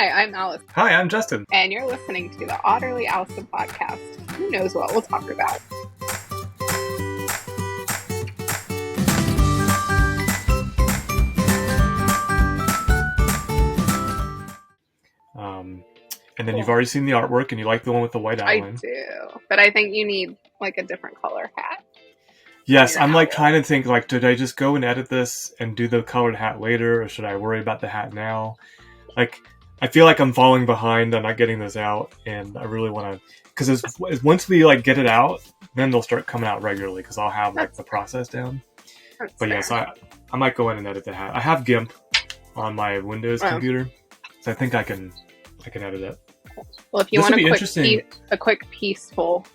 Hi, I'm Allison. Hi, I'm Justin. And you're listening to the Otterly Owlsome podcast. Who knows what we'll talk about? And then you've already seen the artwork and you like the one with the white outline. I do. But I think you need like a different color hat. Yes, I'm like trying to think like, did I just go and edit this and do the colored hat later, or should I worry about the hat now? Like, I feel like I'm falling behind on not getting this out, and I really want to, because once we like get it out, then they'll start coming out regularly because I'll have like the process down. But yes, I might go in and edit the hat. I have GIMP on my Windows computer, so I think I can edit it. Well, if you want a quick peaceful,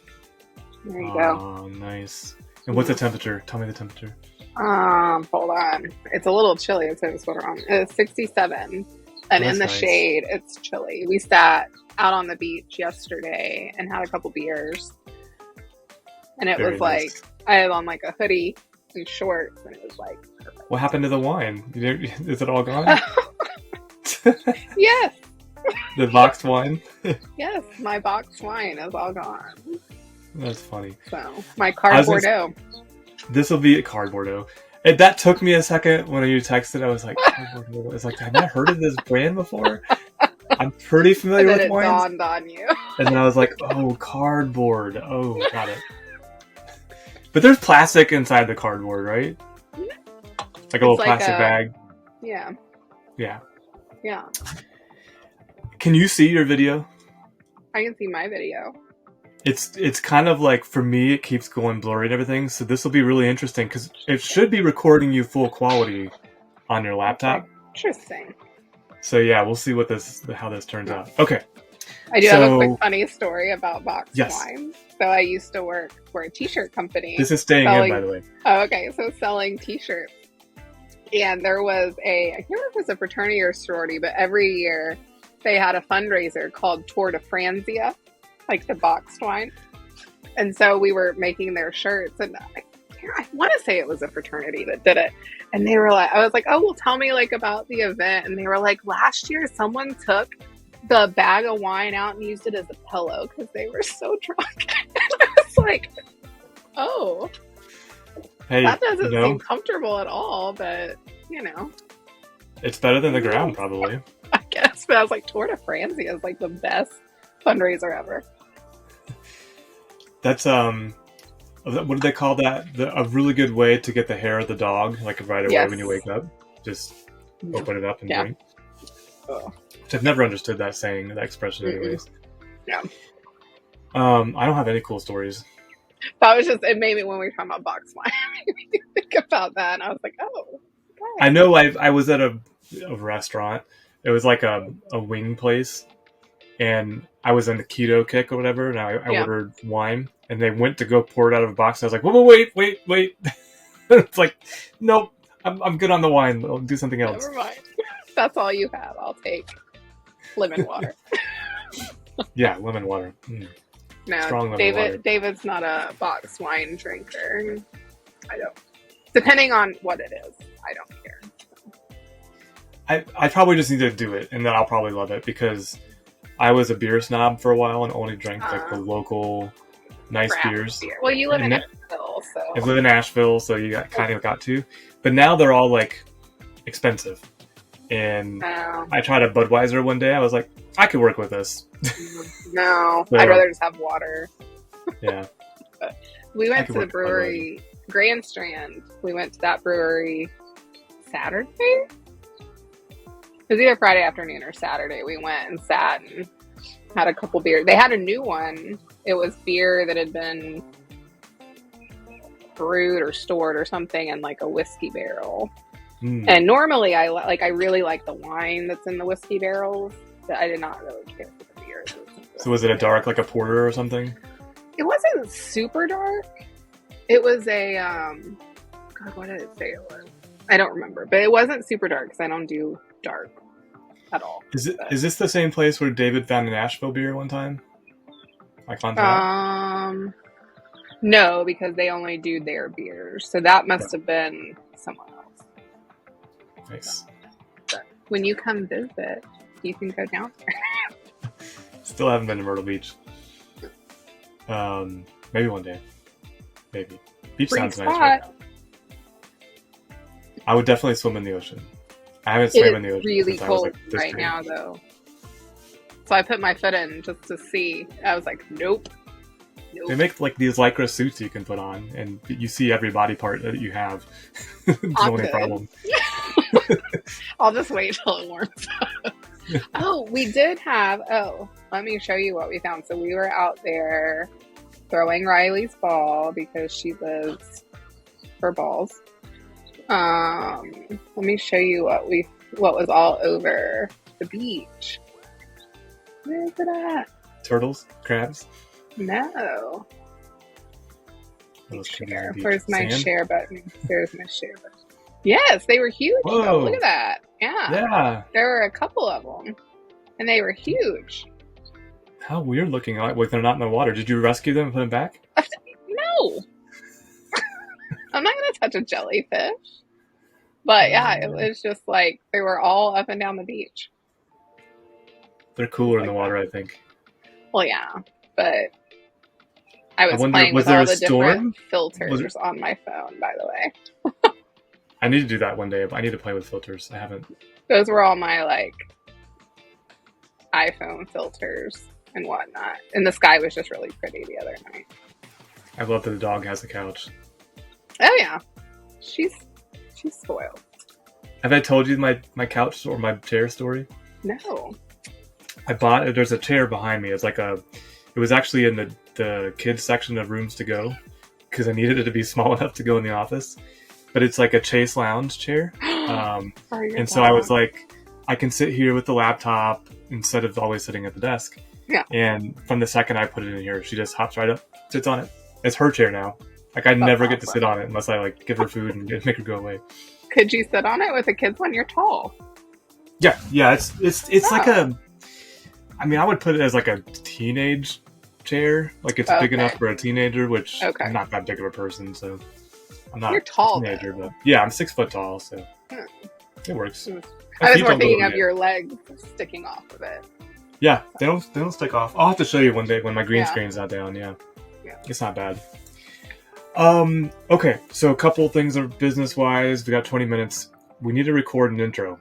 there you go. Oh, nice. And what's the temperature? Tell me the temperature. Hold on. It's a little chilly. It says sweater on. It's 67, and in the shade, it's chilly. We sat out on the beach yesterday and had a couple beers, and it was like I had on like a hoodie and shorts, and it was like perfect. What happened to the wine? Is it all gone? Yes. The boxed wine? Yes, my boxed wine is all gone. That's funny. So, my cardboardo. This will be a cardboardo. That took me a second when you texted. I was like, cardboardo. I was like, have I heard of this brand before? I'm pretty familiar with wines. And then it dawned on you. And then I was like, oh, cardboard. Oh, got it. But there's plastic inside the cardboard, right? Like a little plastic bag. Yeah. Yeah. Yeah. Can you see your video? I can see my video. It's kind of like, for me, it keeps going blurry and everything. So this will be really interesting because it should be recording you full quality on your laptop. Interesting. So yeah, we'll see how this turns out. Okay. I do have a quick funny story about boxed wine. So I used to work for a t-shirt company. This is staying in, by the way. Oh, okay. So selling t-shirts. And there was I can't remember if it was a fraternity or sorority, but every year they had a fundraiser called Tour de Franzia, like the boxed wine. And so we were making their shirts, and I want to say it was a fraternity that did it. And they were like, I was like, oh, well, tell me like about the event. And they were like, last year someone took the bag of wine out and used it as a pillow because they were so drunk. I was like, oh, hey, that doesn't seem comfortable at all, but it's better than the ground, probably. I guess, but I was like, Tour de Franzia is like the best fundraiser ever. That's what do they call that? A really good way to get the hair of the dog, like right away when you wake up. Just open it up and drink. Oh. Which I've never understood that expression, anyways. Yeah. I don't have any cool stories. That was it made me, when we were talking about box wine, it made me think about that, and I was like, oh. Okay. I know I was at a restaurant. It was like a wing place, and I was on the keto kick or whatever, and I ordered wine, and they went to go pour it out of a box. I was like, whoa, wait. It's like, nope, I'm good on the wine. I'll do something else. Never mind. That's all you have. I'll take lemon water. Yeah, lemon water. No, strong lemon water. David's not a box wine drinker. I don't. Depending on what it is, I don't care. I probably just need to do it, and then I'll probably love it, because I was a beer snob for a while and only drank like the local nice beers. Beer. Well, you live in Nashville, so I live in Nashville, so you kind of got to. But now they're all like expensive, and I tried a Budweiser one day. I was like, I could work with this. No, I'd rather just have water. Yeah. We went to the brewery, Grand Strand. We went to that brewery Saturday. It was either Friday afternoon or Saturday. We went and sat and had a couple beers. They had a new one. It was beer that had been brewed or stored or something in like a whiskey barrel. And normally I really like the wine that's in the whiskey barrels, but I did not really care for the beer. So was it a dark, like a porter or something? It wasn't super dark. It was a God, what did it say it was? I don't remember, but it wasn't super dark because I don't do dark at all. Is this the same place where David found an Asheville beer one time? Like on tap? No, because they only do their beers, so that must have been someone else. Nice. But when you come visit, you can go down there. Still haven't been to Myrtle Beach. Maybe one day. Maybe. Beach Free sounds spot. nice right now. I would definitely swim in the ocean. I haven't swam in the ocean really since I was cold like this right big. now, though. So I put my foot in just to see. I was like, nope. They make like these lycra suits you can put on, and you see every body part that you have. It's the only problem. I'll just wait till it warms up. Oh, we did have. Oh, let me show you what we found. So we were out there throwing Riley's ball because she lives for balls. Let me show you what was all over the beach. Where is it at? Turtles, crabs. No. Share. Where's my Sand? share button? There's my share button. Yes, they were huge. Whoa. Look at that. Yeah. There were a couple of them, and they were huge. How weird looking. Like they're not in the water. Did you rescue them and put them back? No. I'm not going to touch a jellyfish. But yeah, it was just like they were all up and down the beach. They're cooler in the water, I think. Well, yeah, but I was wonder, playing was with there all a the storm? different filters on my phone, by the way. I need to do that one day. I need to play with filters. I haven't. Those were all my like iPhone filters and whatnot. And the sky was just really pretty the other night. I love that the dog has a couch. Oh yeah, she's spoiled. Have I told you my couch or my chair story? No. I bought it. There's a chair behind me. It was actually in the kids section of rooms to go because I needed it to be small enough to go in the office. But it's like a Chase Lounge chair. And so I was like, I can sit here with the laptop instead of always sitting at the desk. Yeah. And from the second I put it in here, she just hops right up, sits on it. It's her chair now. Like I never get to sit on it unless I like give her food and make her go away. Could you sit on it with the kids when you're tall? Yeah. It's like a. I mean, I would put it as like a teenage chair. Like it's big enough for a teenager, which I'm not that big of a person, so I'm not. You're tall, a teenager, but yeah, I'm 6 foot tall, so it works. I was more thinking of your legs sticking off of it. Yeah, they don't stick off. I'll have to show you one day when my green screen's not down. Yeah, it's not bad. Okay, so a couple things are business-wise. We got 20 minutes. We need to record an intro.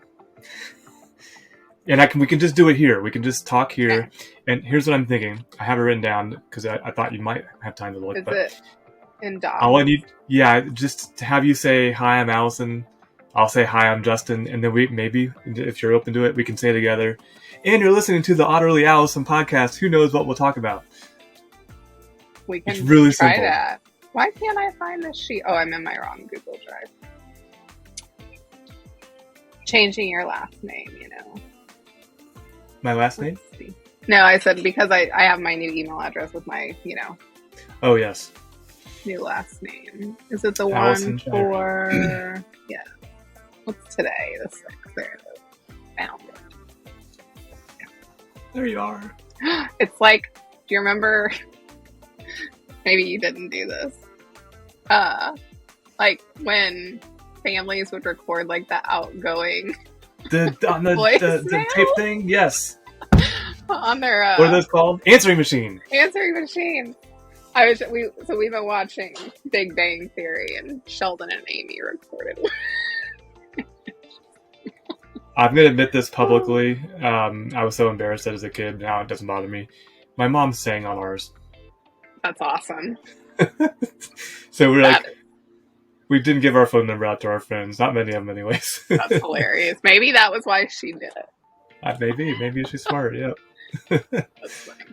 And we can just do it here. We can just talk here. Okay. And here's what I'm thinking. I have it written down because I thought you might have time to look. Is it in doc? All I need, just to have you say, hi, I'm Allison. I'll say, hi, I'm Justin. And then maybe, if you're open to it, we can say together. And you're listening to the Otterly Owlsome podcast. Who knows what we'll talk about? We can it's really try simple. That. Why can't I find this sheet? Oh, I'm in my wrong Google Drive. Changing your last name, you know. My last name? No, I said because I have my new email address with my, Oh, yes. New last name. Is it the Allison one for... Yeah. What's today? The 6th. There it is. Found it. Yeah. There you are. It's like, do you remember... Maybe you didn't do this. Like when families would record like the outgoing... The tape thing? Yes. On their what are those called? Answering machine. Answering machine. We've been watching Big Bang Theory, and Sheldon and Amy recorded. I'm gonna admit this publicly. I was so embarrassed as a kid. Now it doesn't bother me. My mom sang on ours. That's awesome. So we didn't give our phone number out to our friends. Not many of them, anyways. That's hilarious. Maybe that was why she did it. Maybe she's smart. Yeah. That's funny.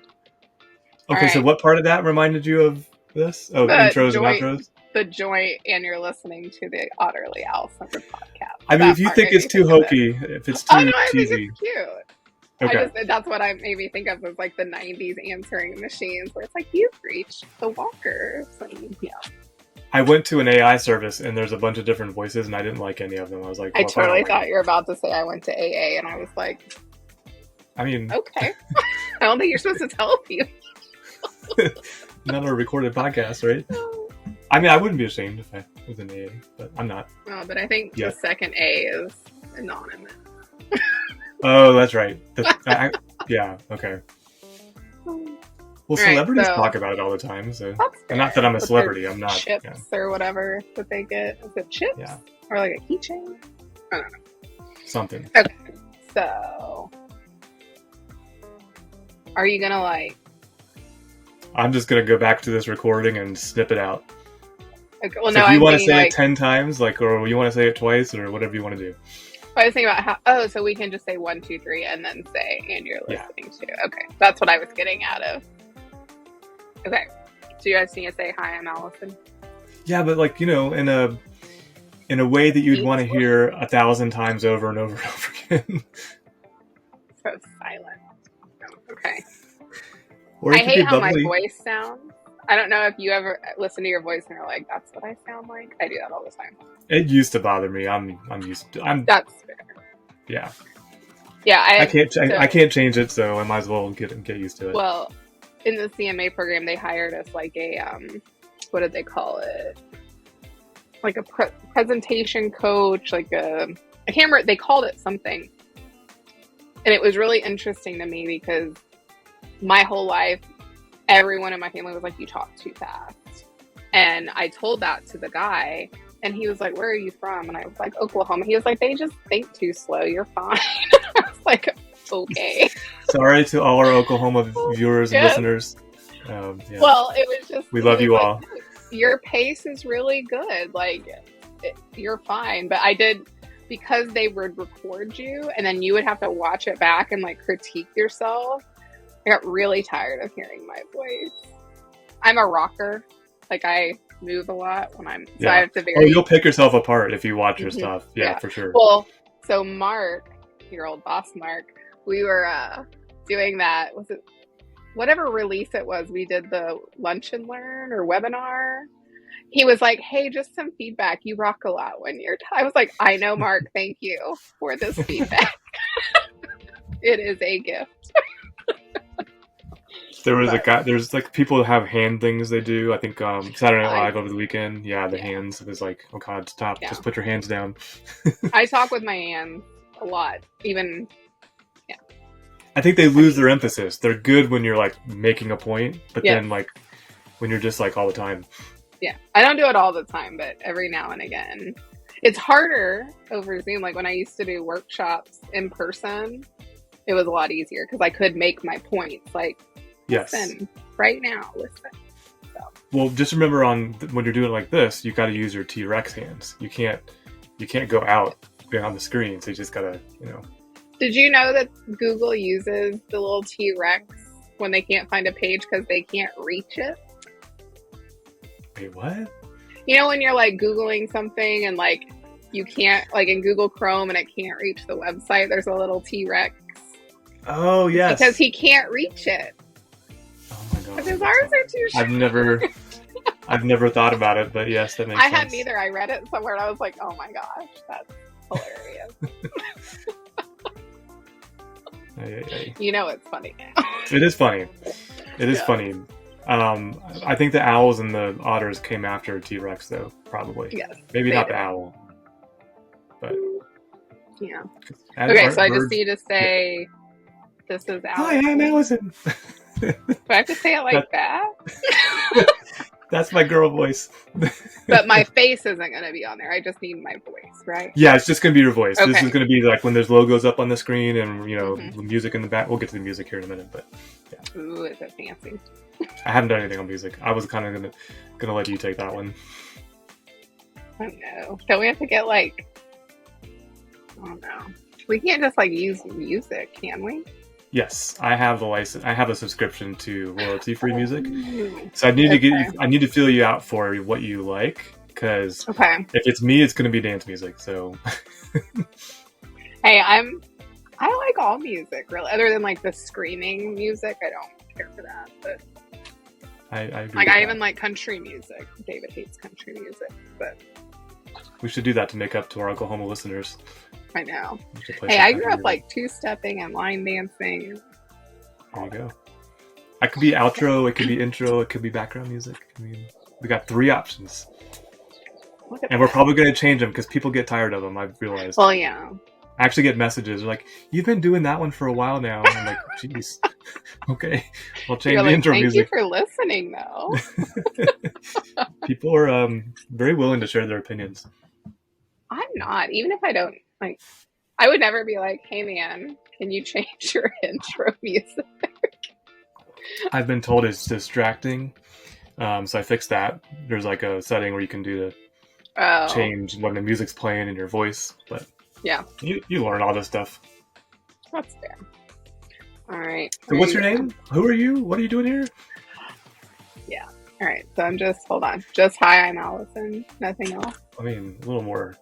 Okay, so what part of that reminded you of this? Oh, intros and outros? The joint, and you're listening to the Otterly Allison podcast. I mean, if you think it's too hokey, if it's too cheesy. I think it's cute. Okay. That's what I made me think of was like the 90s answering machines where it's like, you've reached the walkers. And, I went to an AI service and there's a bunch of different voices and I didn't like any of them. I was like, I totally thought you were about to say I went to AA and I was like, I mean, okay. I don't think you're supposed to tell people. Not a recorded podcast, right? I mean, I wouldn't be ashamed if I was an AA, but I'm not. Oh, but I think the second A is anonymous. Oh, that's right. Yeah, okay. Well, Right, celebrities so talk about it all the time, so... that's And not that I'm a with celebrity, their I'm not. chips Yeah. or whatever that they get. Is it chips? Yeah. Or like a keychain? I don't know. Something. Okay, so are you gonna like? I'm just gonna go back to this recording and snip it out. Okay, well, So no, if you I'm want to thinking say like it 10 times, like, or you want to say it twice, or whatever you want to do. I was thinking about how. Oh, so we can just say 1, 2, 3, and then say, "And you're Yeah. listening to." Okay, that's what I was getting out of. Okay, so you guys need to say, "Hi, I'm Allison." Yeah, but like, in a way that you'd want to hear 1,000 times over and over and over again. So silent. Okay. Or I it could hate be how my bubbly. voice sounds. I don't know if you ever listen to your voice and you're like, "That's what I sound like." I do that all the time. It used to bother me. I'm used to. That's fair. Yeah. Yeah, I can't change it, so I might as well get used to it. Well, in the CMA program, they hired us like a what did they call it? Like a presentation coach, like a I can't remember. They called it something, and it was really interesting to me because my whole life, everyone in my family was like, "You talk too fast," and I told that to the guy, and he was like, "Where are you from?" And I was like, "Oklahoma." He was like, "They just think too slow. You're fine." I was like, "Okay." Sorry to all our Oklahoma viewers and Yes. listeners. Yeah. Well, it was just We love he you was all. like, your pace is really good. Like, you're fine. But I did, because they would record you and then you would have to watch it back and like critique yourself. I got really tired of hearing my voice. I'm a rocker. Like, I move a lot when I'm, so I have to Oh, you'll pick yourself apart if you watch your Mhm. stuff. Yeah, Yeah. for sure. Well, so Mark, your old boss, Mark, we were doing that. Was it whatever release it was? We did the lunch and learn or webinar. He was like, "Hey, just some feedback. You rock a lot when you're." I was like, "I know, Mark. Thank you for this feedback. It is a gift." There was a guy. There's like people who have hand things they do. I think Saturday Night Live over the weekend. Yeah, the hands. It was like, oh God, stop! Yeah. Just put your hands down. I talk with my hands a lot, even. Yeah. I think they lose their emphasis. They're good when you're like making a point, but Yes. then like when you're just like all the time. Yeah, I don't do it all the time, but every now and again. It's harder over Zoom. Like when I used to do workshops in person, it was a lot easier because I could make my points. Like, Yes. listen, right now, listen. So. Well, just remember when you're doing it like this, you got to use your T-Rex hands. You can't go out on the screen. So you just gotta, Did you know that Google uses the little T-Rex when they can't find a page because they can't reach it? Wait, what? You know when you're like Googling something and like you can't, like in Google Chrome and it can't reach the website, there's a little T-Rex. Oh, yes. Because he can't reach it. Oh my God. Because ours are too short. I've never thought about it, but yes, that makes sense. I hadn't either. I read it somewhere and I was like, oh my gosh, that's hilarious. You know it's funny now. It is funny. It is funny. I think the owls and the otters came after T-Rex, though, probably. Yes. Maybe not the owl. But yeah. Okay, so I just need to say, this is Allison. Hi, I'm Allison. Do I have to say it like that? That's my girl voice. But my face isn't going to be on there. I just need my voice, right? Yeah, it's just going to be your voice. Okay. This is going to be like when there's logos up on the screen and, the music in the back. We'll get to the music here in a minute, but yeah. Ooh, is it fancy? I haven't done anything on music. I was kind of gonna let you take that one. I don't know. Don't we have to get like... I don't know. We can't just like use music, can we? Yes, I have the license. I have a subscription to royalty-free music, so I need to I need to feel you out for what you like, because if it's me, it's going to be dance music. So, hey, I like all music really, other than like the screaming music. I don't care for that, but I agree. Like I even like country music. David hates country music, but we should do that to make up to our Oklahoma listeners. I know. Hey, I grew up like two-stepping and line dancing. There you go. I could be outro, it could be intro, it could be background music. I mean, we got 3 options. And we're probably going to change them because people get tired of them, I've realized. Well, yeah. I actually get messages like, "You've been doing that one for a while now." And I'm like, "Jeez, okay, I'll change You're the like, intro thank music." you for listening, though. People are very willing to share their opinions. I'm not. Even if I don't, like, I would never be like, hey, man, can you change your intro music? I've been told it's distracting, so I fixed that. There's like a setting where you can do to change when the music's playing in your voice, but yeah, you learn all this stuff. That's fair. All right. So what's your name? Who are you? What are you doing here? Yeah. All right. So I'm just, hold on. Just hi, I'm Allison. Nothing else. I mean, a little more.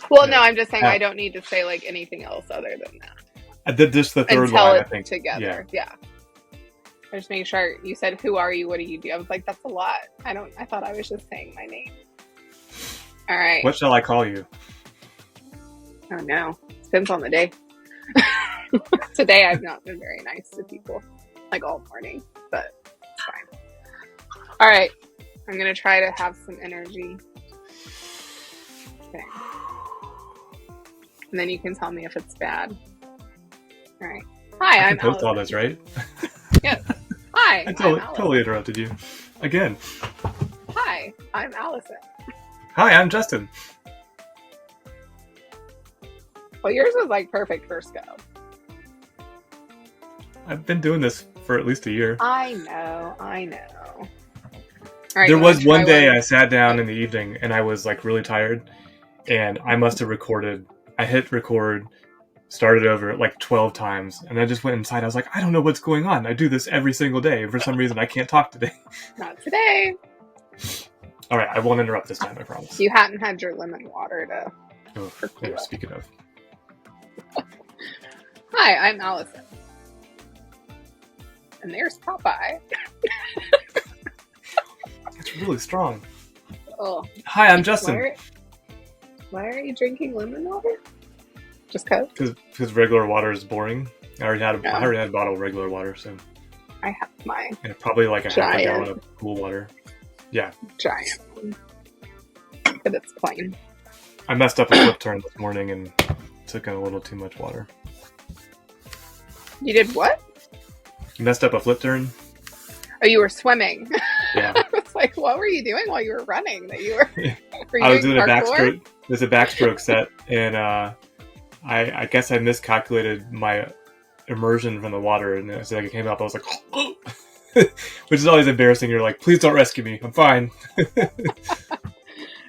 Well, no, I'm just saying I don't need to say like anything else other than that. I did this the third Until line, it's I think. together. Yeah. I just make sure you said, who are you? What do you do? I was like, that's a lot. I thought I was just saying my name. All right. What shall I call you? Oh no. Depends on the day. Today I've not been very nice to people, like all morning, but it's fine. All right. I'm going to try to have some energy. Okay. And then you can tell me if it's bad. All right. Hi, I'm post Allison. all this, right? Yes. Hi, I totally interrupted you. Again. Hi, I'm Allison. Hi, I'm Justin. Well, yours was like perfect first go. I've been doing this for at least a year. I know. All right, there was one day I sat down in the evening and I was like really tired, and I must have recorded. I hit record, started over like 12 times, and I just went inside. I was like, I don't know what's going on. I do this every single day. For some reason, I can't talk today. Not today. All right, I won't interrupt this time, I promise. You hadn't had your lemon water to... Yeah, speaking of. Hi, I'm Allison. And there's Popeye. It's really strong. Oh. Hi, I'm Justin. Why are you drinking lemon water? Just because? Because regular water is boring. I already had a bottle of regular water, so... I have mine. And probably like a half a gallon of cool water. Yeah. Giant one. But it's plain. I messed up a flip turn this morning and took in a little too much water. You did what? You messed up a flip turn? Oh, you were swimming. Yeah. I was like, what were you doing while you were running? I was doing a backstroke. There's a backstroke set, and I guess I miscalculated my immersion from the water, and as I came up, I was like, oh! Which is always embarrassing. You're like, please don't rescue me. I'm fine.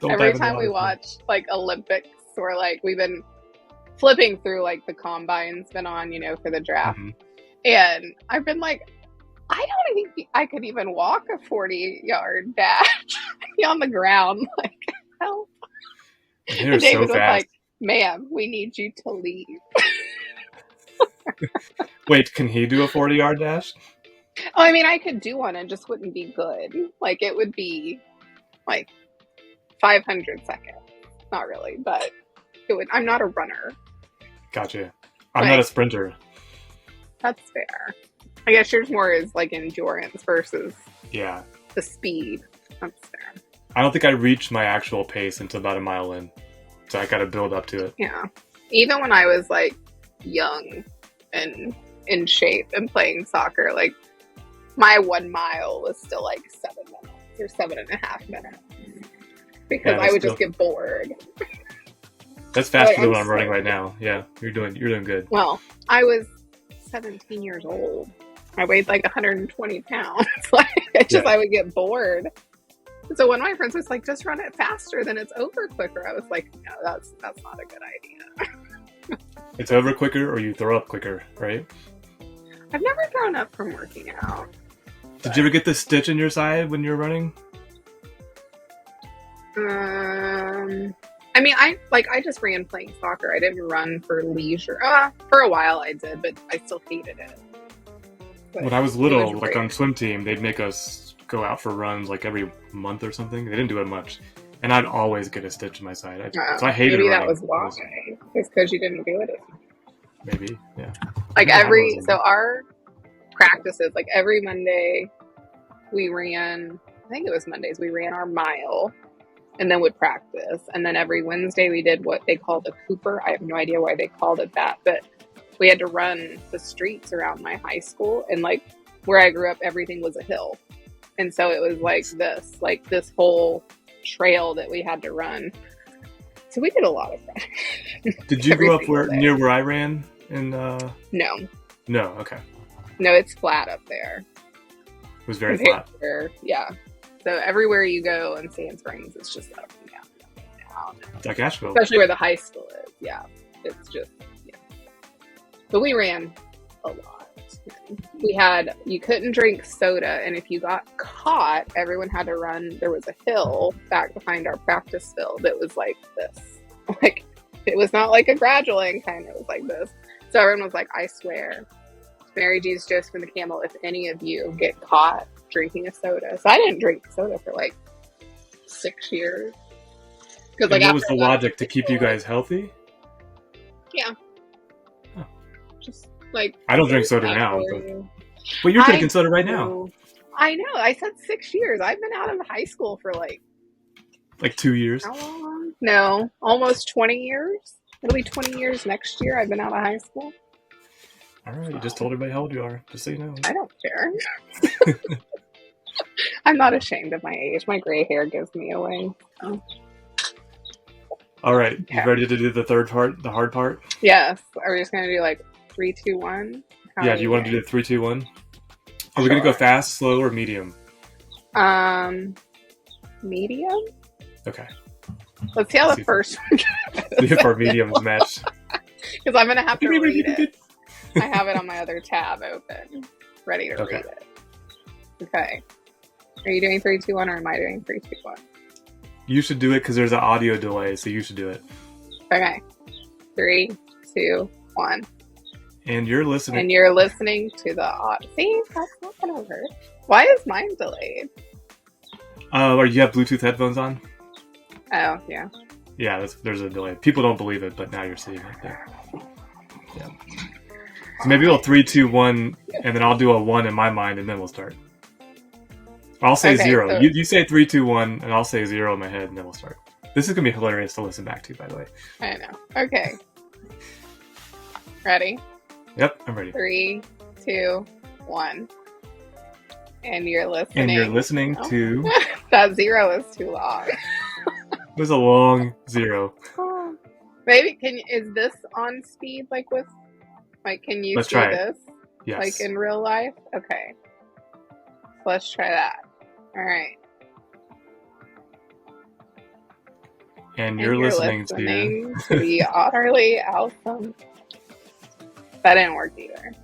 Every time we watch like Olympics, or like we've been flipping through like the combine's been on, for the draft. Mm-hmm. And I've been like, I don't think I could even walk a 40-yard dash on the ground. Like, help. And David was like, ma'am, we need you to leave. Wait, can he do a 40-yard dash? Oh, I mean, I could do one. It just wouldn't be good. Like, it would be like 500 seconds. Not really, but it would. I'm not a runner. Gotcha. I'm not a sprinter. That's fair. I guess yours more is like endurance versus the speed. That's fair. I don't think I reached my actual pace until about a mile in. So I got to build up to it. Yeah. Even when I was like young and in shape and playing soccer, like my 1 mile was still like 7 minutes or 7.5 minutes because I would just get bored. That's faster than what I'm running right now. Yeah, you're doing good. Well, I was 17 years old. I weighed like 120 pounds. I would get bored. So one of my friends was like, just run it faster, then it's over quicker. I was like, no, that's not a good idea. It's over quicker or you throw up quicker, right? I've never thrown up from working out. Did you ever get the stitch in your side when you were running? I mean, I just ran playing soccer. I didn't run for leisure. For a while I did, but I still hated it. But when I was little, like on swim team, they'd make us go out for runs like every month or something. They didn't do it much. And I'd always get a stitch in my side. So I hated maybe running. That was why. It's because you didn't do it. Maybe, yeah. Like our practices, like every Monday we ran, I think it was Mondays, we ran our mile. and then would practice. And then every Wednesday we did what they called a Cooper. I have no idea why they called it that, but we had to run the streets around my high school. And like where I grew up, everything was a hill. And so it was like this whole trail that we had to run. So we did a lot of that. Did you grow up near where I ran? No. No, okay. No, it's flat up there. It was very flat. Yeah. So everywhere you go in Sand Springs, it's just up and down, up and down. It's like Asheville. Especially where the high school is. Yeah. It's just, yeah. But we ran a lot. You couldn't drink soda, and if you got caught, everyone had to run. There was a hill back behind our practice field that was like this. Like, it was not like a gradual incline, it was like this. So everyone was like, I swear, Mary G's, Joseph, and the Camel, if any of you get caught drinking a soda. So I didn't drink soda for like 6 years. Because like, what was the logic to keep you guys healthy? Yeah. Huh. Just like, I don't drink soda now. But you're drinking soda right now. I know. I said 6 years. I've been out of high school for like 2 years. How long? No, almost 20 years. It'll be 20 years next year. I've been out of high school. All right, you just told everybody how old you are, just so you know. I don't care. I'm not ashamed of my age. My gray hair gives me away. So. All right, okay. You ready to do the third part, the hard part? Yes. Are we just going to do like 3, 2, 1? Yeah, do you want to do 3, 2, 1? Are we going to go fast, slow, or medium? Medium? Okay. Let's see how the first one goes. See if our mediums match. Because I'm going to have to read it. I have it on my other tab open, ready to read it. Okay. Are you doing 3, 2, 1, or am I doing 3, 2, 1? You should do it because there's an audio delay, so you should do it. Okay. 3, 2, 1. And you're listening. And you're listening to the audio. See, that's not going to work. Why is mine delayed? Or you have Bluetooth headphones on? Oh, yeah. Yeah, there's a delay. People don't believe it, but now you're seeing it there. Yeah. So maybe we'll 3, 2, 1, and then I'll do a 1 in my mind, and then we'll start. I'll say 0. So you say 3, 2, 1, and I'll say 0 in my head, and then we'll start. This is going to be hilarious to listen back to, by the way. I know. Okay. Ready? Yep, I'm ready. 3, 2, 1. And you're listening. And you're listening to... That 0 is too long. It was a long 0. Maybe, is this on speed, like with... Like, can you see this? Yes. Like in real life? Okay. Let's try that. All right. And you're listening to the Otterly Owlsome. That didn't work either.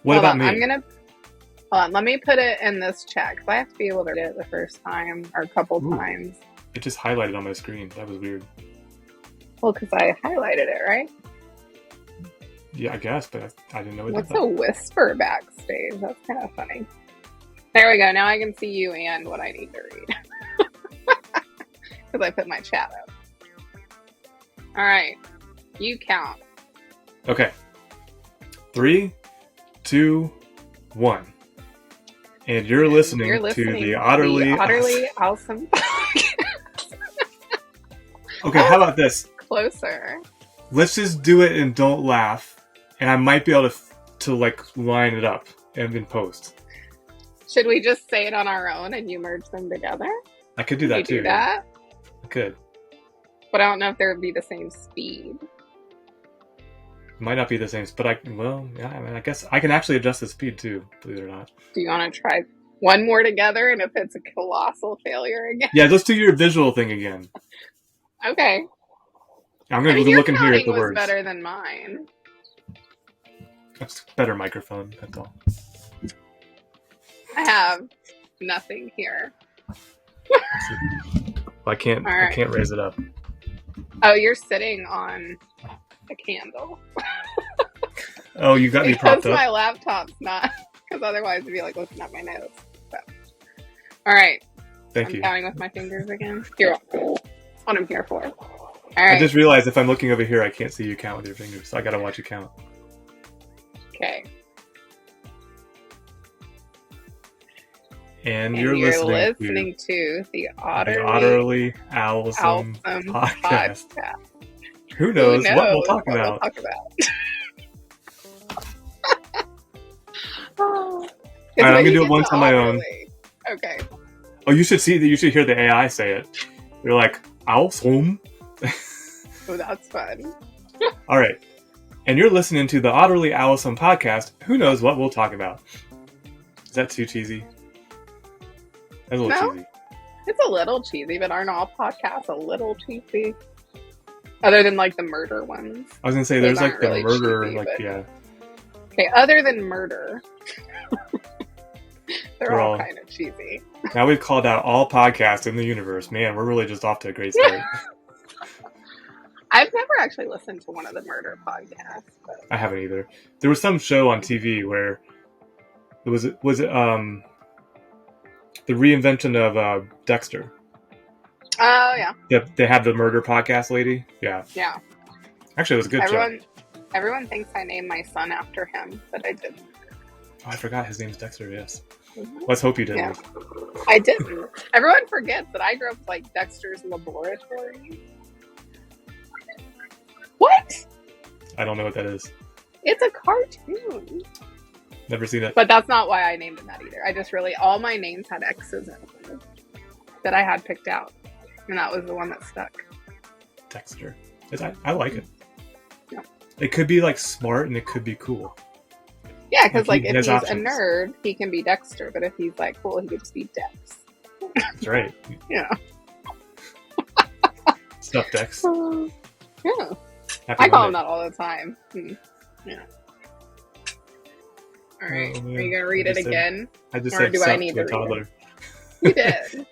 What about me? Hold on, let me put it in this chat, because I have to be able to read it the first time, or a couple times. It just highlighted on my screen. That was weird. Well, because I highlighted it, right? Yeah, I guess, but I didn't know it What's did that. a whisper backstage? That's kind of funny. There we go. Now I can see you and what I need to read. Because I put my chat up. All right. You count. Okay. 3, 2, 1. And you're listening to the Otterly Owlsome. Okay, how about this? Closer. Let's just do it and don't laugh. And I might be able to like line it up and then post. Should we just say it on our own and you merge them together? I could do that too. Do that? I could. But I don't know if there would be the same speed. It might not be the same, but I guess I can actually adjust the speed too, believe it or not. Do you want to try one more together, and if it's a colossal failure again? Yeah, let's do your visual thing again. Okay. I'm going to be looking here at the words. Better than mine. That's a better microphone, that's all. I have nothing here. I can't raise it up. Oh, you're sitting on a candle. Oh, you got me propped up? Because my laptop's not. Because otherwise it'd be like looking at my notes. So. All right. Thank you. I'm counting with my fingers again. You're welcome. That's what I'm here for. All right. I just realized if I'm looking over here, I can't see you count with your fingers, so I gotta watch you count. Okay. And you're listening to the the Otterly Owlsome Owlsome podcast. podcast. Who knows what we'll talk about? Oh. All right, I'm gonna do it once on my own. Okay. Oh, you should hear the AI say it. They're like, Owlsome. Oh, that's fun. All right. And you're listening to the Otterly Allison podcast. Who knows what we'll talk about? Is that too cheesy? That's a little cheesy. It's a little cheesy, but aren't all podcasts a little cheesy? Other than like the murder ones. I was going to say, there's like the really murder, cheesy, like, but... yeah. Okay, other than murder. They're all kind of cheesy. Now we've called out all podcasts in the universe. Man, we're really just off to a great start. I've never actually listened to one of the murder podcasts. But... I haven't either. There was some show on TV where it was it the reinvention of Dexter. Oh, yeah. Yep, they had the murder podcast lady. Yeah. Yeah. Actually, it was a good show. Everyone thinks I named my son after him, but I didn't. Oh, I forgot his name's Dexter, yes. Mm-hmm. Let's hope you didn't. Yeah. I didn't. Everyone forgets that I grew up like Dexter's Laboratory. What? I don't know what that is. It's a cartoon. Never seen it. But that's not why I named it that either. I just all my names had X's in them that I had picked out. And that was the one that stuck. Dexter. I like it. Yeah. It could be like smart and it could be cool. Yeah, because like if he's options. a nerd, he can be Dexter. But if he's like cool, he could just be Dex. That's right. Yeah. Stuff Dex. Yeah. Happy I call Monday. him that all the time. Yeah. All right. Are you gonna read it again? I just or said do I need to read toddler. it? You did.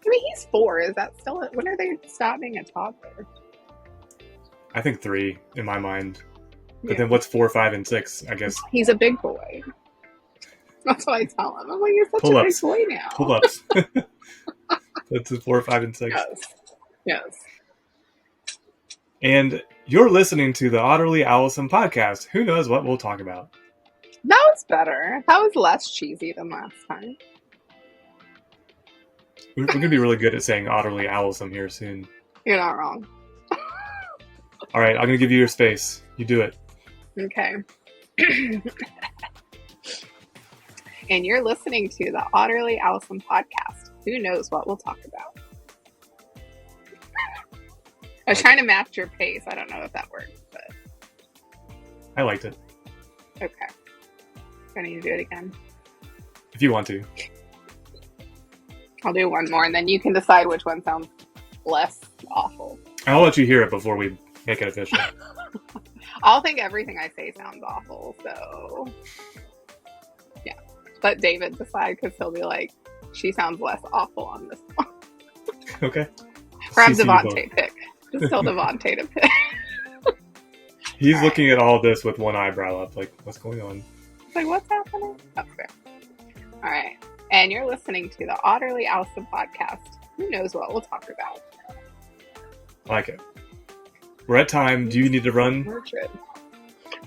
I mean, he's 4. Is that still? When are they stop being a toddler? I think 3 in my mind. But then what's 4, 5, and 6? I guess he's a big boy. That's what I tell him. I'm like, you're such Pull-ups. a big boy now. Pull-ups. That's 4, 5, and 6. Yes. And you're listening to the Otterly Allison podcast. Who knows what we'll talk about? That was better. That was less cheesy than last time. We're going to be really good at saying Otterly Allison here soon. You're not wrong. All right, I'm going to give you your space. You do it. Okay. And you're listening to the Otterly Owlsome podcast. Who knows what we'll talk about? I was trying to match your pace. I don't know if that worked, but... I liked it. Okay. Do I need to do it again? If you want to. I'll do one more, and then you can decide which one sounds less awful. I'll let you hear it before we make it official. I'll think everything I say sounds awful, so... Yeah. Let David decide, because he'll be like, she sounds less awful on this one. Okay. Or have Devontae pick. Just tell Devontae to pick. He's looking at all this with one eyebrow up, like, what's going on? Like, what's happening? That's fair. All right. And you're listening to the Otterly Owlsome podcast. Who knows what we'll talk about? I like it. We're at time. Do you need to run?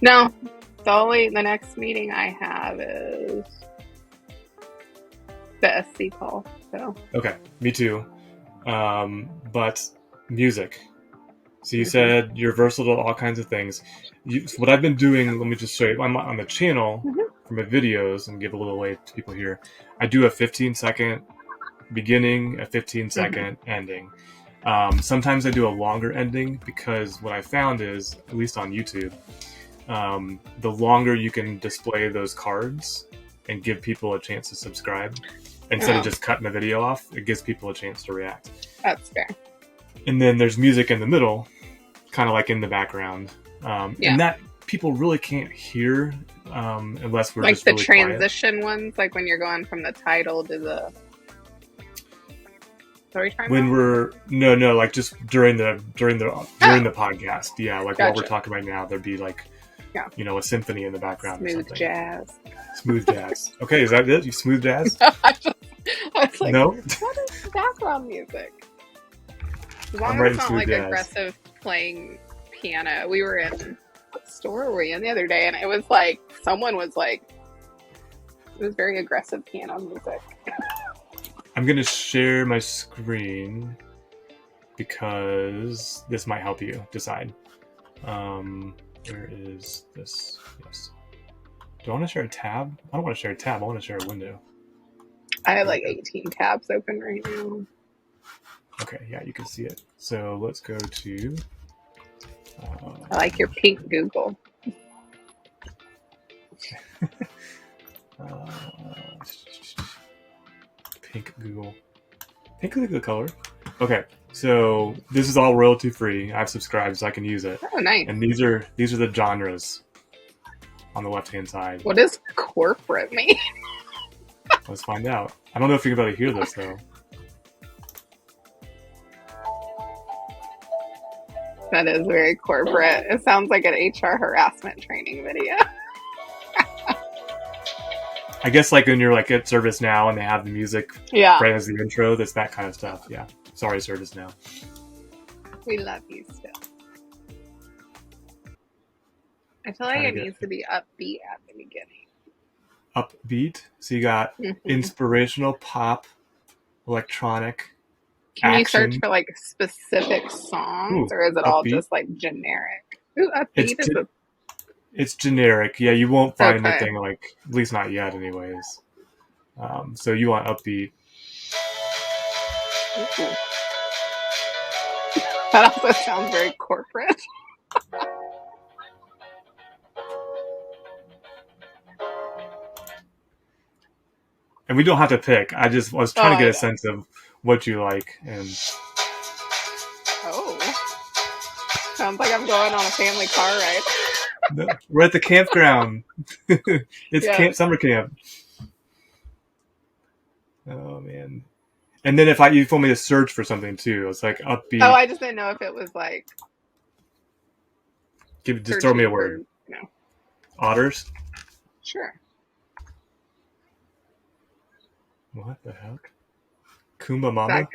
No. The next meeting I have is the SC call. So. Okay. Me too. But music. So you said you're versatile to all kinds of things. So what I've been doing, let me just show you. I'm on the channel for my videos and give a little away to people here. I do a 15-second beginning, a 15-second ending. Sometimes I do a longer ending because what I found is, at least on YouTube, the longer you can display those cards and give people a chance to subscribe, instead of just cutting the video off, it gives people a chance to react. That's fair. And then there's music in the middle, kind of like in the background. And that people really can't hear unless we're like just the really transition ones, like when you're going from the title to the story time. When we're like just during the podcast, like what we're talking about now, there'd be like a symphony in the background. Smooth or jazz. Smooth jazz. Okay, is that it? You smooth jazz? I was like, no. What is background music? As long as it's not like jazz. Aggressive playing piano. We were in, what store were we in the other day? And it was like, someone was like, it was very aggressive piano music. I'm going to share my screen because this might help you decide. Where is this? Yes. Do I want to share a tab? I don't want to share a tab. I want to share a window. I have like 18 tabs open right now. Okay, yeah, you can see it. So let's go to... I like your pink Google. Pink Google. Pink Google color. Okay, so this is all royalty free. I've subscribed so I can use it. Oh, nice. And these are the genres on the left hand side. What does corporate mean? Let's find out. I don't know if you're going to hear this though. That is very corporate. It sounds like an HR harassment training video. I guess like when you're like at ServiceNow and they have the music right as the intro, that's that kind of stuff. Yeah. Sorry, ServiceNow. We love you still. I feel like it needs to be upbeat at the beginning. Upbeat? So you got inspirational, pop, electronic, Can action. you search for like specific songs, or is it all just like generic? Ooh, upbeat It's generic. Yeah, you won't find anything like, at least not yet anyways. So you want upbeat. Ooh. That also sounds very corporate. And we don't have to pick. I was trying to get a sense of what you like. And sounds like I'm going on a family car ride. We're at the campground. It's summer camp. Oh man! And then you told me to search for something too. It's like upbeat. Oh, I just didn't know if it was like. Just throw me a word. No. Otters. Sure. What the heck? Kumba Mama.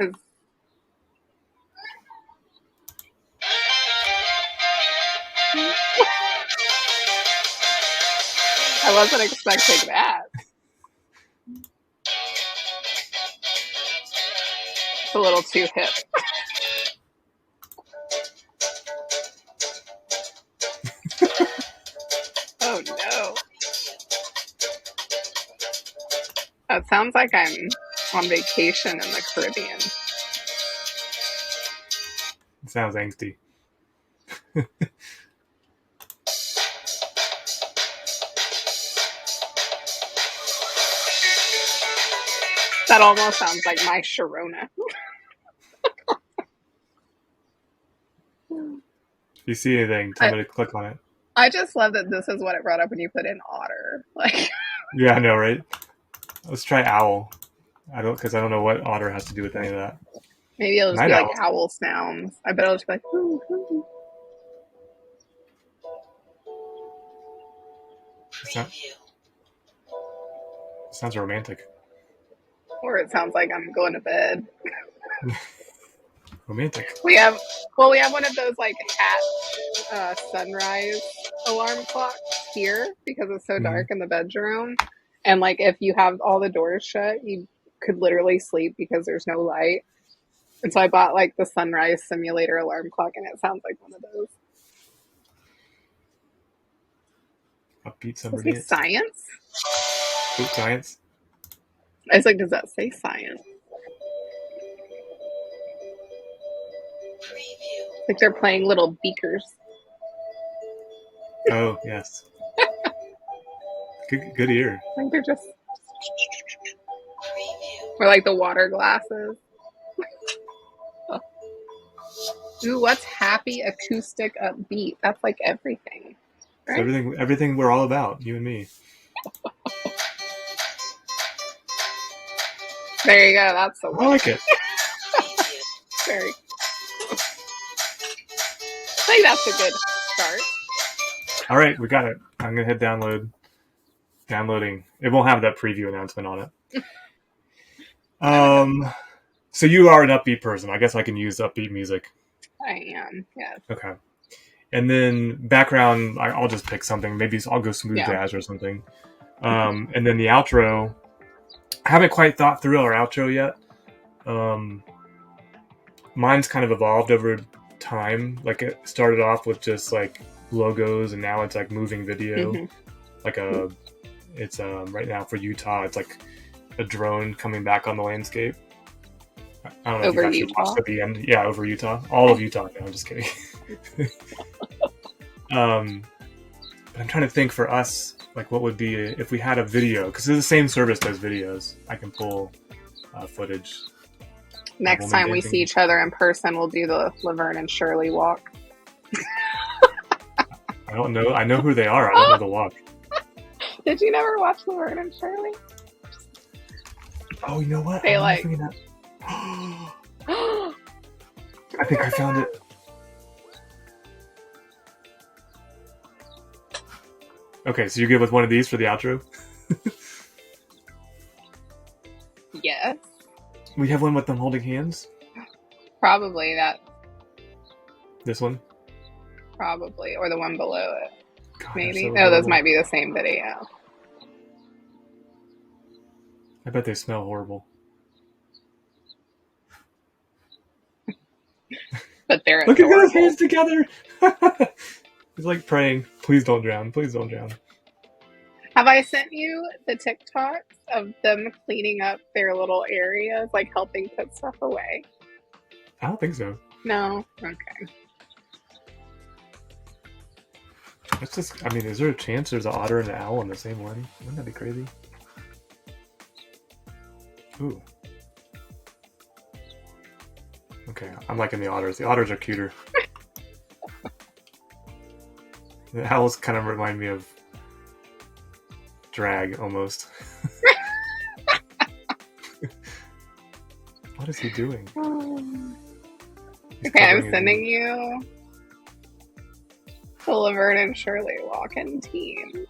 I wasn't expecting that. It's a little too hip. Oh no. It sounds like I'm on vacation in the Caribbean. It sounds angsty. That almost sounds like my Sharona. If you see anything, tell me to click on it. I just love that this is what it brought up when you put in otter. Like, yeah, I know, right? Let's try owl. Because I don't know what otter has to do with any of that. Maybe it'll just be like owl sounds. I bet it'll just be like, ooh, ooh. Sounds romantic. Or it sounds like I'm going to bed. Romantic. We have one of those like at sunrise alarm clocks here because it's so dark in the bedroom. And like if you have all the doors shut, you could literally sleep because there's no light. And so I bought like the sunrise simulator alarm clock, and it sounds like one of those. Upbeat summer dance. Science? Oh, science. I was like, does that say science? Like they're playing little beakers. Oh, yes. Good ear. I think they're just... Or like the water glasses. Ooh, what's happy, acoustic, upbeat? That's like everything. Right? Everything we're all about, you and me. There you go. That's the one. I like it. Very. I think that's a good start. All right, we got it. I'm gonna hit download. Downloading. It won't have that preview announcement on it. So you are an upbeat person. I guess I can use upbeat music. I am. Yes. Okay. And then background, I'll just pick something. Maybe I'll go smooth jazz or something. And then the outro. I haven't quite thought through our outro yet. Mine's kind of evolved over time. Like it started off with just like logos, and now it's like moving video. Mm-hmm. Like it's right now for Utah, it's like a drone coming back on the landscape. I don't know Over if you've actually watched at the end. Yeah, over Utah. All of Utah. No, I'm just kidding. But I'm trying to think for us, like what would be if we had a video, because the same service does videos. I can pull footage. Next time we see each other in person, we'll do the Laverne and Shirley walk. I don't know. I know who they are. I don't know the walk. Did you never watch Laverne and Shirley? Oh, you know what? They like. I think I found it. Okay, so you're good with one of these for the outro? Yes. We have one with them holding hands? Probably that. This one? Probably. Or the one below it. God, maybe. So No, those might be the same video. I bet they smell horrible. But they're Look adorable. at those hands together! It's like praying, please don't drown, please don't drown. Have I sent you the TikToks of them cleaning up their little areas, like helping put stuff away? I don't think so. No? Okay. That's just, I mean, is there a chance there's an otter and an owl in the same one? Wouldn't that be crazy? Ooh. Okay, I'm liking the otters. The otters are cuter. The owls kind of remind me of Drag, almost. What is he doing? Okay, I'm sending you the Laverne and Shirley walk-in team.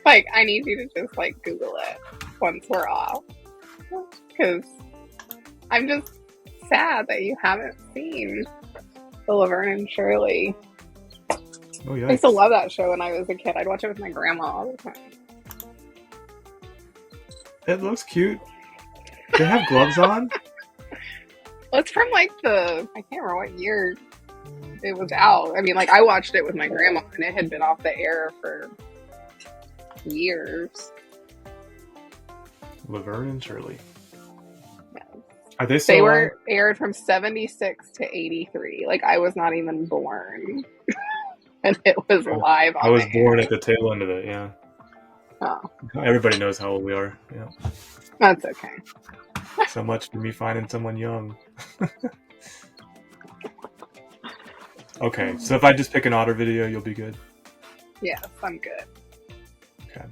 Like, I need you to just, like, Google it once we're off. Because I'm just sad that you haven't seen the Laverne and Shirley. Oh, I used to love that show when I was a kid. I'd watch it with my grandma all the time. It looks cute. They have gloves on? Well, it's from like I can't remember what year it was out. I mean, like I watched it with my grandma and it had been off the air for years. Laverne and Shirley. Yeah. Are they still They were aired from 76 to 83. Like I was not even born. And it was live on I was the born air. at the tail end of it, yeah. Oh. Everybody knows how old we are. Yeah. That's okay. So much for me finding someone young. Okay, so if I just pick an otter video, you'll be good? Yes, I'm good. Okay.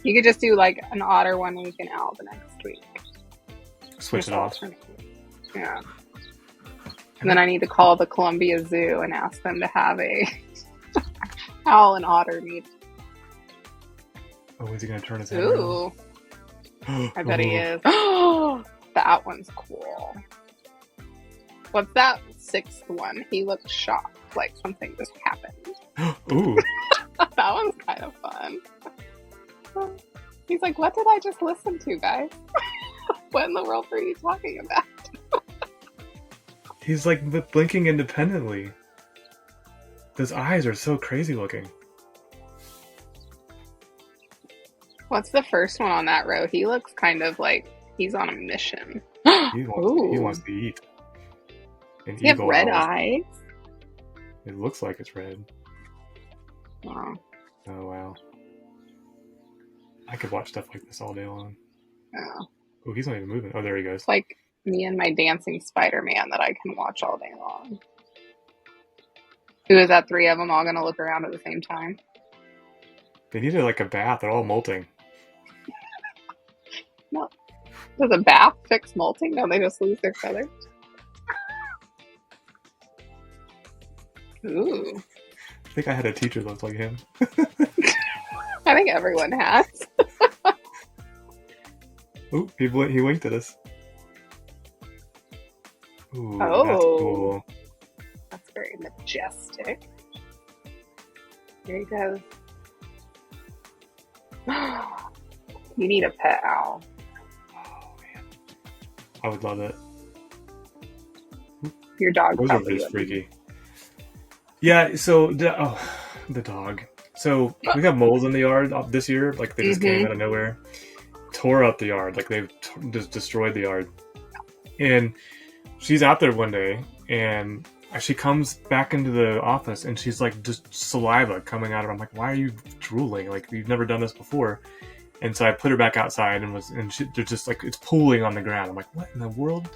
You could just do like an otter one week and owl the next week. Switch it off. Yeah. And then I need to call the Columbia Zoo and ask them to have a owl and otter meet. Oh, is he going to turn his head around? Ooh. I bet he is. That one's cool. What's that sixth one? He looks shocked, like something just happened. Ooh. That one's kind of fun. He's like, what did I just listen to, guys? What in the world were you talking about? He's like blinking independently. Those eyes are so crazy looking. What's the first one on that row? He looks kind of like he's on a mission. He wants to eat. Does he have red eyes? It looks like it's red. Wow. Oh, wow. I could watch stuff like this all day long. Yeah. Oh, he's not even moving. Oh, there he goes. It's like me and my dancing Spider-Man that I can watch all day long. Who is that? Three of them all going to look around at the same time? They needed like a bath. They're all molting. No. Does a bath fix molting? Don't they just lose their feathers? Ooh. I think I had a teacher that looked like him. I think everyone has. Ooh, he winked at us. Ooh, Oh. that's cool. That's very majestic. Here he goes. You need a pet owl. Oh, man. I would love it. Your dog Those are probably just wouldn't. freaky. Yeah, so the dog. So we got moles in the yard this year. Like they just came out of nowhere, tore up the yard. Like they've just destroyed the yard. And she's out there one day, and she comes back into the office, and she's like just saliva coming out of her. I'm like, why are you drooling? Like you've never done this before. And so I put her back outside, and they're just like it's pooling on the ground. I'm like, what in the world?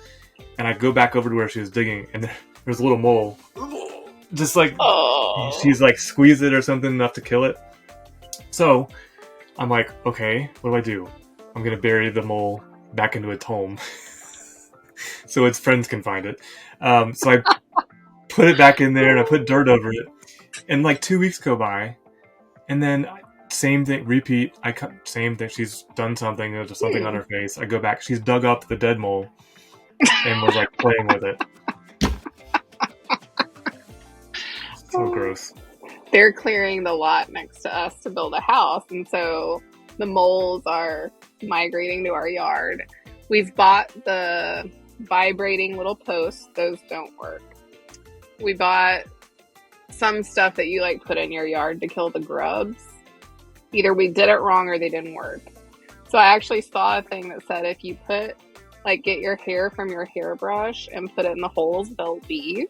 And I go back over to where she was digging, and there's a little mole. Just like she's like squeezed it or something enough to kill it. So I'm like, okay, what do I do? I'm gonna bury the mole back into its home so its friends can find it. So I put it back in there and I put dirt over it. And like 2 weeks go by, and then same thing, repeat. Same thing. She's done something. There's just something on her face. I go back. She's dug up the dead mole and was like playing with it. So gross. They're clearing the lot next to us to build a house, and so the moles are migrating to our yard. We've bought the vibrating little posts. Those don't work. We bought some stuff that you like put in your yard to kill the grubs. Either we did it wrong or they didn't work. So I actually saw a thing that said if you put, like, get your hair from your hairbrush and put it in the holes, they'll leave.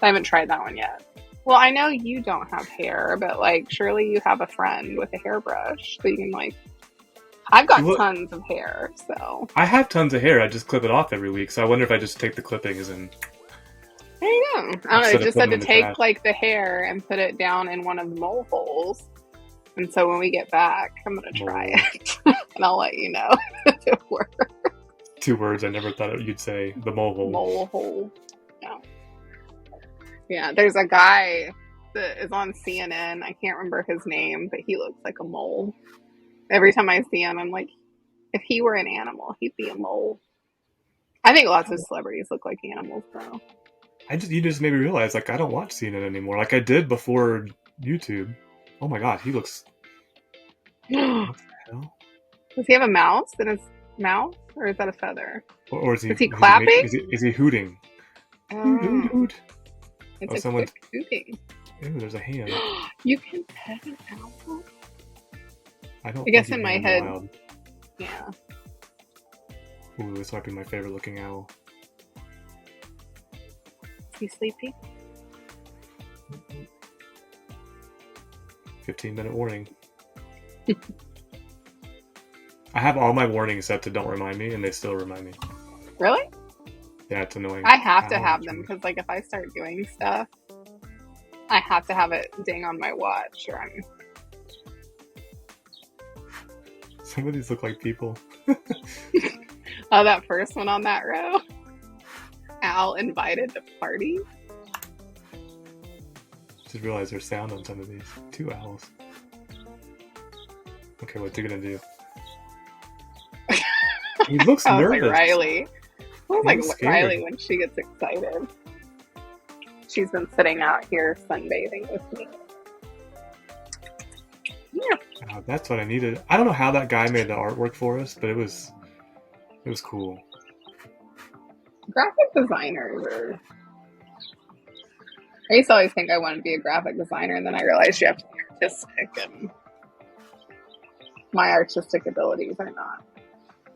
I haven't tried that one yet. Well, I know you don't have hair, but like surely you have a friend with a hairbrush so you can like. I've got tons of hair, so I have tons of hair. I just clip it off every week. So I wonder if I just take the clippings and. There you go. I don't know. It just said to take like the hair and put it down in one of the mole holes. And so when we get back, I'm gonna try it, and I'll let you know if it works. 2 words I never thought you'd say. The mole hole. Mole hole. Yeah. Yeah, there's a guy that is on CNN. I can't remember his name, but he looks like a mole. Every time I see him, I'm like, if he were an animal, he'd be a mole. I think lots of celebrities look like animals, though. You just made me realize, like, I don't watch CNN anymore. Like I did before YouTube. Oh my god, he looks. What the hell? Does he have a mouse in his mouth, or is that a feather? Or is he clapping? Is he hooting? Hoot, hoot. It's a quick hooting. Ooh, there's a hand. You can pet an owl? I guess in my head. Wild. Yeah. Ooh, this might be my favorite looking owl. Is he sleepy? 15-minute warning. I have all my warnings set to don't remind me, and they still remind me. Really? Yeah, it's annoying. I have to have them because, like, if I start doing stuff, I have to have it ding on my watch, or I'm. Some of these look like people. Oh, that first one on that row. Owl invited to party. Just realized there's sound on some of these. 2 owls. Okay, what's he gonna do? He looks nervous. Like Riley. Looks like Riley when she gets excited. She's been sitting out here sunbathing with me. Yeah. Oh, that's what I needed. I don't know how that guy made the artwork for us, but it was cool. Graphic designers are. I used to always think I wanted to be a graphic designer, and then I realized you have to be artistic, and my artistic abilities are not.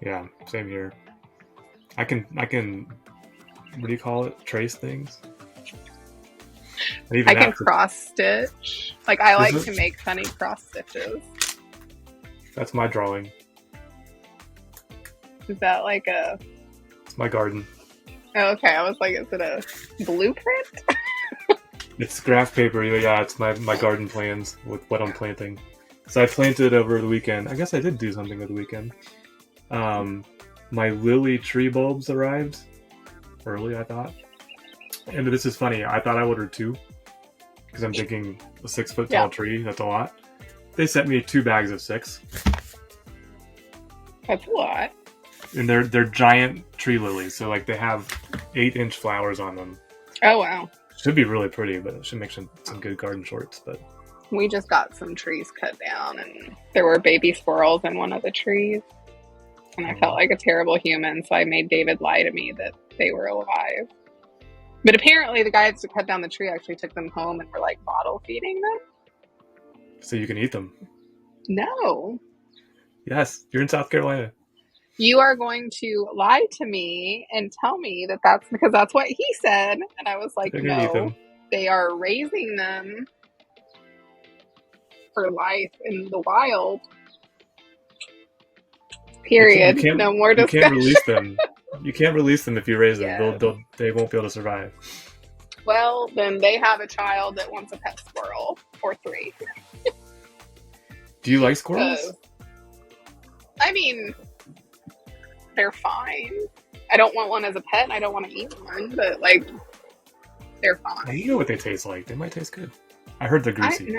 Yeah, same here. I can. What do you call it? Trace things. I can cross stitch. Like I like to make funny cross stitches. That's my drawing. Is that like a? It's my garden. Oh, okay. I was like, is it a blueprint? It's graph paper. Yeah, it's my garden plans with what I'm planting. So I planted over the weekend. I guess I did do something over the weekend. My lily tree bulbs arrived early, I thought. And this is funny. I thought I ordered 2 because I'm thinking a 6-foot tall tree. That's a lot. They sent me 2 bags of 6. That's a lot. And they're giant tree lilies, so like they have 8-inch flowers on them. Oh wow! Should be really pretty, but it should make some good garden shorts. But we just got some trees cut down, and there were baby squirrels in one of the trees. And I felt like a terrible human, so I made David lie to me that they were alive. But apparently the guys that cut down the tree actually took them home and were like bottle feeding them. So you can eat them. No. Yes, you're in South Carolina. You are going to lie to me and tell me that that's because that's what he said. And I was like, no, they are raising them for life in the wild. Period. No more discussion. You can't release them. You can't release them if you raise them. Yeah. They won't be able to survive. Well, then they have a child that wants a pet squirrel or 3. Do you like squirrels? I mean, they're fine. I don't want one as a pet, and I don't want to eat one, but like, they're fine. You know what they taste like. They might taste good. I heard they're greasy.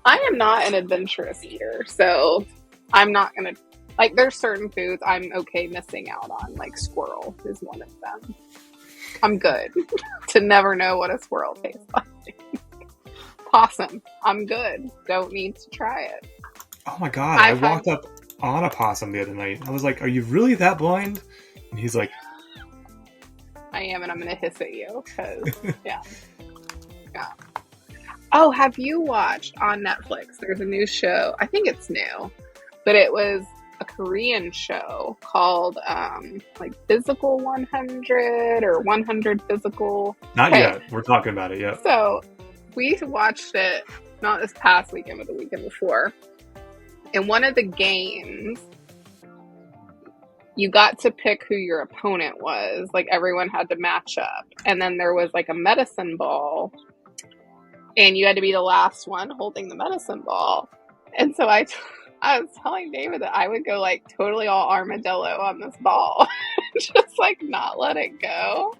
I am not an adventurous eater, so I'm not going to... Like, there's certain foods I'm okay missing out on. Like, squirrel is one of them. I'm good to never know what a squirrel tastes like. Possum, I'm good. Don't need to try it. Oh my god, I walked up on a possum the other night. I was like, are you really that blind? And he's like... I am, and I'm going to hiss at you, because, yeah. Oh, have you watched on Netflix? There's a new show. I think it's new. But it was a Korean show called like Physical 100 or 100 Physical. Not yet. We're talking about it yet. So we watched it not this past weekend, but the weekend before. In one of the games, you got to pick who your opponent was. Like, everyone had to match up. And then there was like a medicine ball. And you had to be the last one holding the medicine ball. And so I was telling David that I would go like totally all armadillo on this ball. Just like not let it go.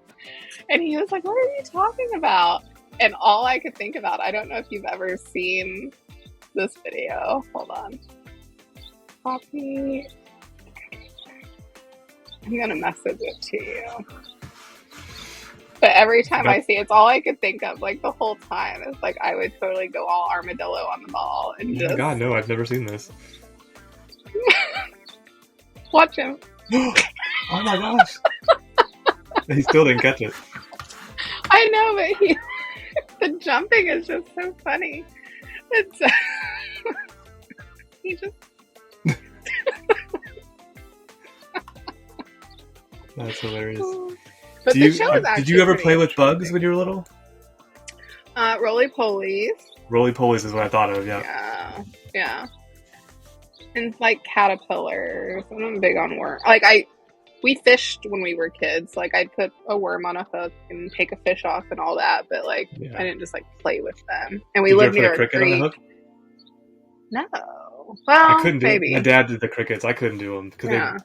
And he was like, what are you talking about? And all I could think about, I don't know if you've ever seen this video. Hold on. Copy. I'm going to message it to you. But every time I see it, it's all I could think of, like, the whole time. It's like I would totally go all armadillo on the ball. And just... God, no, I've never seen this. Watch him. Oh my gosh. He still didn't catch it. I know, but the jumping is just so funny. It's, he just... That's hilarious. But did you ever play with bugs when you were little? Roly-polies. Roly-polies is what I thought of, yeah. Yeah. And like caterpillars. I'm big on worms. Like we fished when we were kids. Like I'd put a worm on a hook and take a fish off and all that. But like I didn't just like play with them. And we lived near a cricket creek. On the hook? No. Well, I couldn't do maybe. It. My dad did the crickets. I couldn't do them because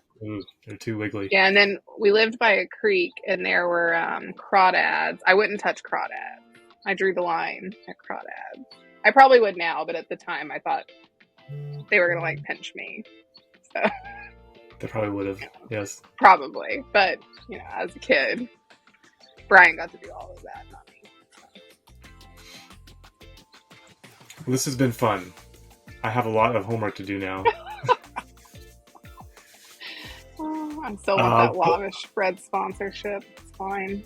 they're too wiggly. Yeah, and then we lived by a creek, and there were crawdads. I wouldn't touch crawdads. I drew the line at crawdads. I probably would now, but at the time, I thought they were gonna like pinch me. So they probably would have. Yes, probably. But as a kid, Brian got to do all of that, not me. Well, this has been fun. I have a lot of homework to do now. I'm still with that lavish bread sponsorship. It's fine.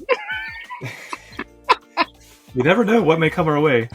You never know what may come our way.